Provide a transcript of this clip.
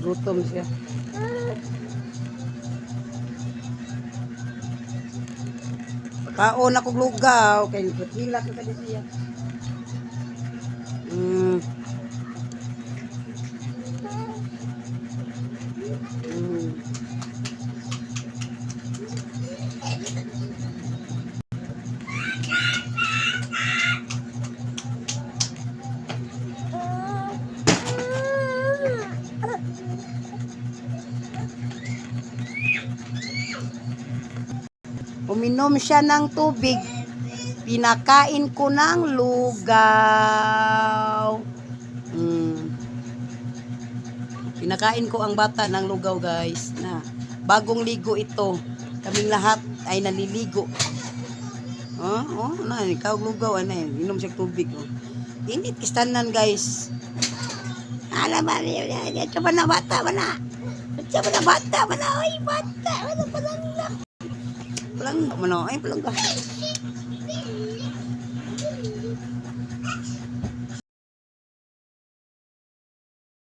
Gutom siya. Kaon ako lugaw. Kaya hila ka ka siya. Mm. Uminom siya ng tubig. Pinakain ko ng lugaw. Pinakain ko ang bata ng lugaw, guys. Na bagong ligo ito. Kaming lahat ay naliligo. Na ikaw lugaw ano yun. Inom siya tubig. Init kistanan, guys. Alam ba niyo, ito ba na bata ba na? Ito ba na bata ba na? Ay, bata. Ano pa lang lang. Palangga, ay palangga.